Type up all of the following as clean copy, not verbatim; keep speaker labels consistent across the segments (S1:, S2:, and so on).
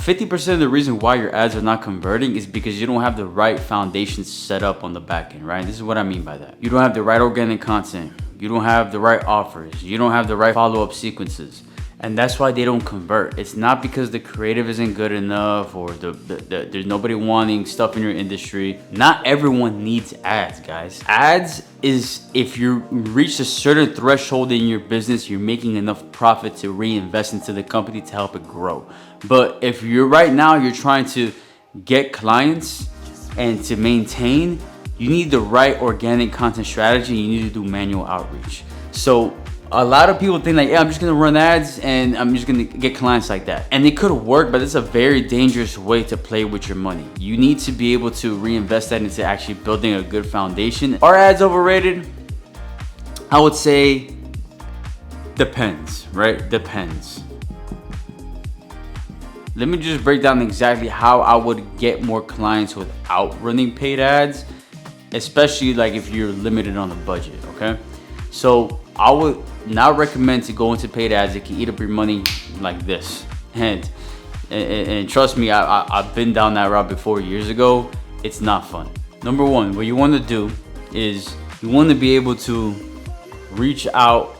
S1: 50% of the reason why your ads are not converting is because you don't have the right foundation set up on the back end, right? This is what I mean by that. You don't have the right organic content. You don't have the right offers. You don't have the right follow-up sequences. And that's why they don't convert. It's not because the creative isn't good enough or there's nobody wanting stuff in your industry. Not everyone needs ads, guys. Ads is if you reach a certain threshold in your business, you're making enough profit to reinvest into the company to help it grow. But if you're trying to get clients and to maintain, you need the right organic content strategy. You need to do manual outreach. So a lot of people think like, yeah, I'm just gonna run ads and I'm just gonna get clients like that. And it could work, but it's a very dangerous way to play with your money. You need to be able to reinvest that into actually building a good foundation. Are ads overrated? I would say depends, right? Depends. Let me just break down exactly how I would get more clients without running paid ads, especially like if you're limited on the budget, okay? So I would not recommend to go into paid ads. It can eat up your money like this. And trust me, I've been down that route before years ago. It's not fun. Number one, what you want to do is you want to be able to reach out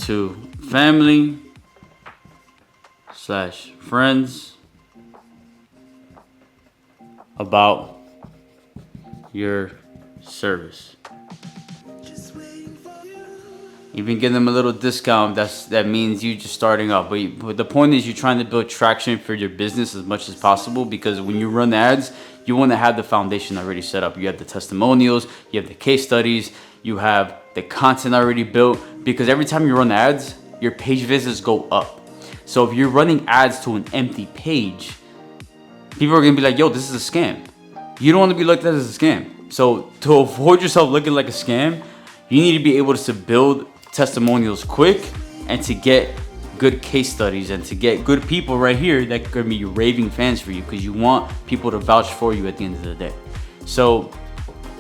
S1: to family / friends about your service. Even give them a little discount. That means you just starting off. But the point is, you're trying to build traction for your business as much as possible, because when you run ads, you want to have the foundation already set up. You have the testimonials, you have the case studies, you have the content already built. Because every time you run ads, your page visits go up. So if you're running ads to an empty page, people are gonna be like, "Yo, this is a scam." You don't want to be looked at as a scam. So to avoid yourself looking like a scam, you need to be able to build testimonials quick and to get good case studies and to get good people right here that could be raving fans for you, because you want people to vouch for you at the end of the day. So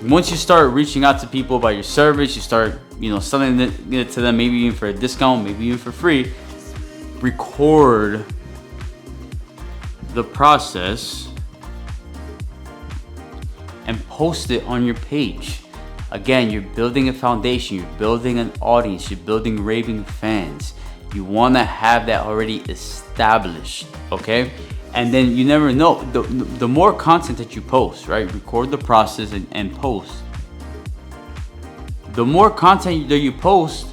S1: once you start reaching out to people about your service, you start selling it to them, maybe even for a discount, maybe even for free. Record the process and post it on your page. Again, you're building a foundation, you're building an audience, you're building raving fans. You want to have that already established, okay? And then you never know, the more content that you post, right? Record the process and post. The more content that you post,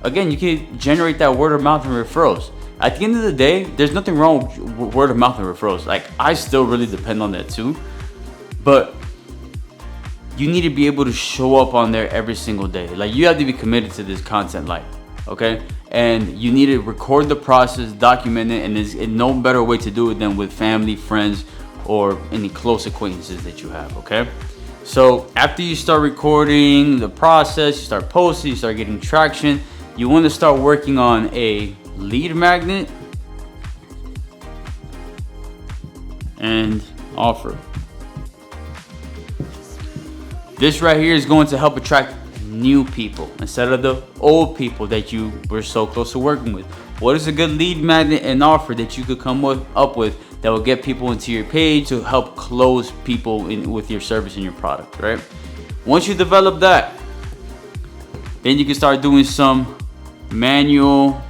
S1: again, you can generate that word of mouth and referrals. At the end of the day, there's nothing wrong with word of mouth and referrals. Like, I still really depend on that too. But you need to be able to show up on there every single day. Like, you have to be committed to this content life, okay? And you need to record the process, document it, and there's no better way to do it than with family, friends, or any close acquaintances that you have, okay? So after you start recording the process, you start posting, you start getting traction, you want to start working on a lead magnet and offer. This right here is going to help attract new people instead of the old people that you were so close to working with. What is a good lead magnet and offer that you could come up with that will get people into your page to help close people in with your service and your product, right? Once you develop that, then you can start doing some manual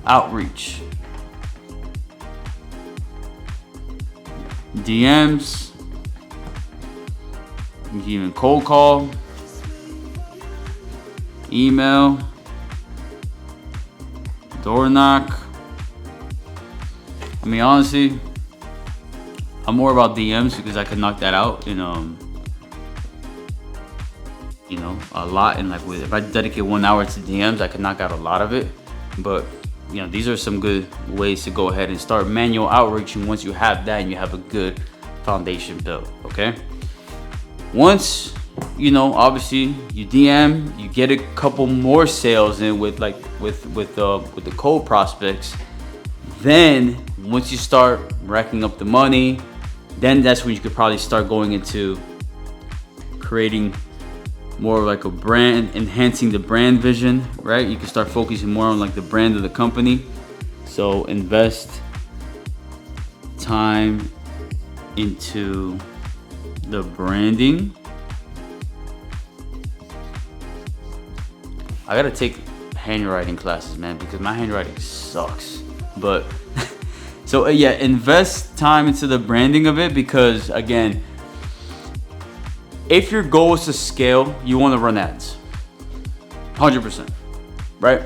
S1: outreach. DMs. You can even cold call, email, door knock. I mean, honestly, I'm more about DMs because I can knock that out in a lot. And like, if I dedicate 1 hour to DMs, I can knock out a lot of it. But these are some good ways to go ahead and start manual outreaching once you have that and you have a good foundation built. Okay. Once obviously you DM, you get a couple more sales in with the cold prospects. Then once you start racking up the money, then that's when you could probably start going into creating more of like a brand, enhancing the brand vision, right? You can start focusing more on like the brand of the company. So invest time into the branding. I gotta take handwriting classes, man, because my handwriting sucks. But so yeah, invest time into the branding of it, because again, if your goal is to scale, you want to run ads 100%, right?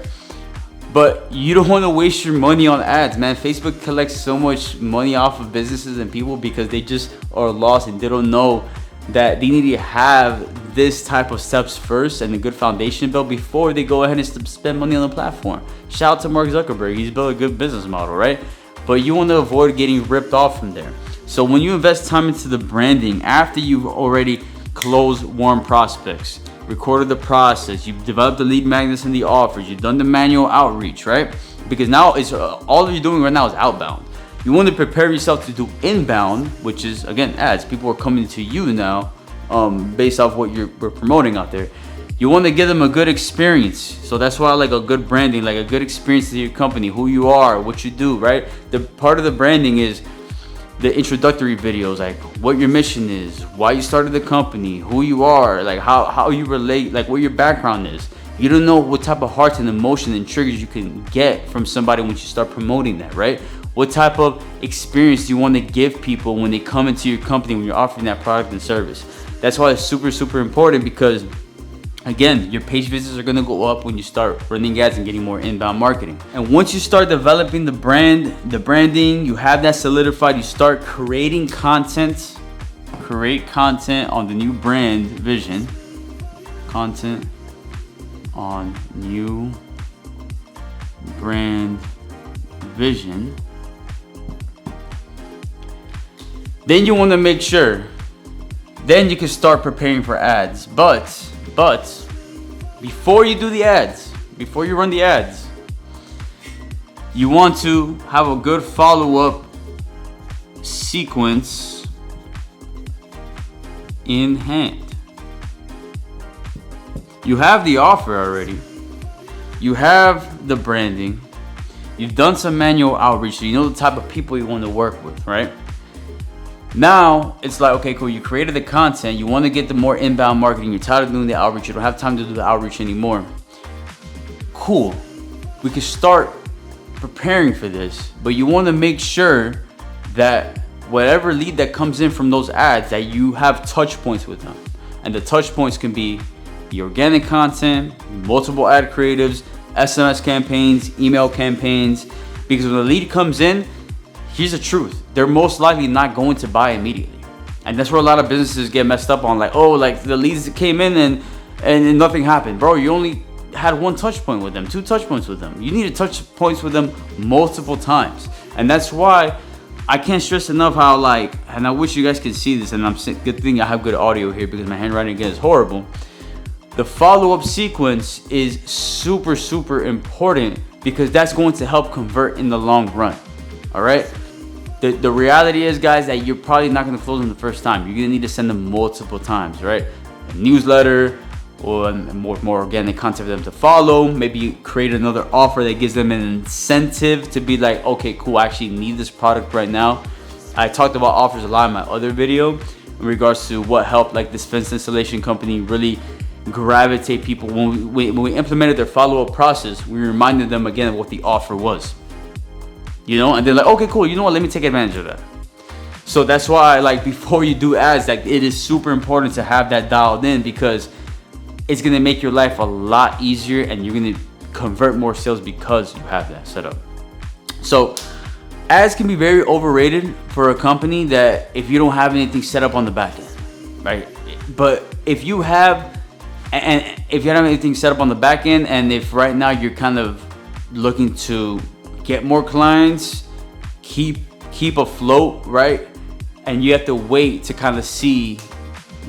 S1: But you don't want to waste your money on ads, man. Facebook collects so much money off of businesses and people because they just are lost and they don't know that they need to have this type of steps first and a good foundation built before they go ahead and spend money on the platform. Shout out to Mark Zuckerberg. He's built a good business model, right? But you want to avoid getting ripped off from there. So when you invest time into the branding, after you've already closed warm prospects, recorded the process, you've developed the lead magnets and the offers, you've done the manual outreach, right? Because now it's all you're doing right now is outbound. You want to prepare yourself to do inbound, which is again ads. People are coming to you now based off what we're promoting out there. You want to give them a good experience. So that's why I like a good branding, like a good experience to your company, who you are, what you do, right? The part of the branding is the introductory videos, like what your mission is, why you started the company, who you are, like how you relate, like what your background is. You don't know what type of hearts and emotion and triggers you can get from somebody when you start promoting that, right? What type of experience do you want to give people when they come into your company, when you're offering that product and service? That's why it's super, super important, because again, your page visits are going to go up when you start running ads and getting more inbound marketing. And once you start developing the branding, you have that solidified, you start creating content. Create content on the new brand vision. Content on new brand vision. Then you want to make sure, then you can start preparing for ads. But before you do the ads, before you run the ads, you want to have a good follow-up sequence in hand. You have the offer already. You have the branding. You've done some manual outreach, so you know the type of people you want to work with, right? Now it's like, okay, cool. You created the content. You want to get the more inbound marketing. You're tired of doing the outreach. You don't have time to do the outreach anymore. Cool. We can start preparing for this, but you want to make sure that whatever lead that comes in from those ads, that you have touch points with them. And the touch points can be the organic content, multiple ad creatives, SMS campaigns, email campaigns. Because when the lead comes in, here's the truth. They're most likely not going to buy immediately. And that's where a lot of businesses get messed up on, like, oh, like the leads came in and nothing happened. Bro, you only had one touch point with them, 2 touch points with them. You need to touch points with them multiple times. And that's why I can't stress enough how, like, and I wish you guys could see this, and good thing I have good audio here because my handwriting again is horrible. The follow-up sequence is super, super important, because that's going to help convert in the long run. All right? The reality is, guys, that you're probably not going to close them the first time. You're going to need to send them multiple times, right? A newsletter or more organic content for them to follow. Maybe create another offer that gives them an incentive to be like, okay, cool, I actually need this product right now. I talked about offers a lot in my other video in regards to what helped like this fence installation company really gravitate people. When we implemented their follow-up process, we reminded them again of what the offer was. You know, and they're like, okay, cool, you know what, let me take advantage of that. So that's why, like, before you do ads, like, it is super important to have that dialed in, because it's going to make your life a lot easier and you're going to convert more sales because you have that set up. So ads can be very overrated for a company that if you don't have anything set up on the back end, right? But if you have, and if you don't have anything set up on the back end, and if right now you're kind of looking to get more clients, keep afloat, right? And you have to wait to kind of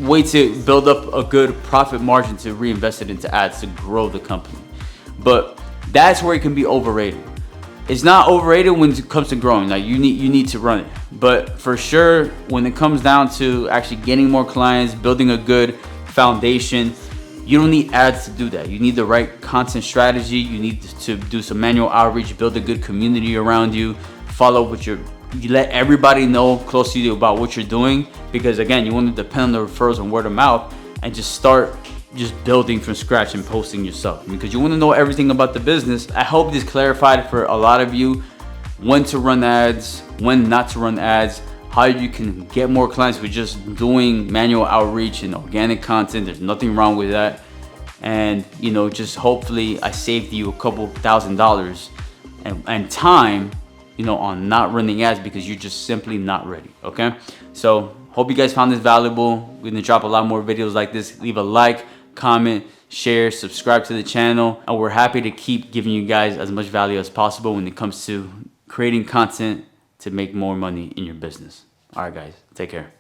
S1: wait to build up a good profit margin to reinvest it into ads to grow the company. But that's where it can be overrated. It's not overrated when it comes to growing. Like you need to run it. But for sure, when it comes down to actually getting more clients, building a good foundation, You don't need ads to do that. You need the right content strategy. You need to do some manual outreach, build a good community around you, follow what you let everybody know close to you about what you're doing, because again, you want to depend on the referrals and word of mouth, and just start just building from scratch and posting yourself, because you want to know everything about the business. I hope this clarified for a lot of you when to run ads, when not to run ads, how you can get more clients with just doing manual outreach and organic content. There's nothing wrong with that. And you know, just hopefully I saved you a couple $1,000s and time, you know, on not running ads because you're just simply not ready. Okay, so hope you guys found this valuable. We're gonna drop a lot more videos like this. Leave a like, comment, share, subscribe to the channel, and we're happy to keep giving you guys as much value as possible when it comes to creating content to make more money in your business. All right, guys, take care.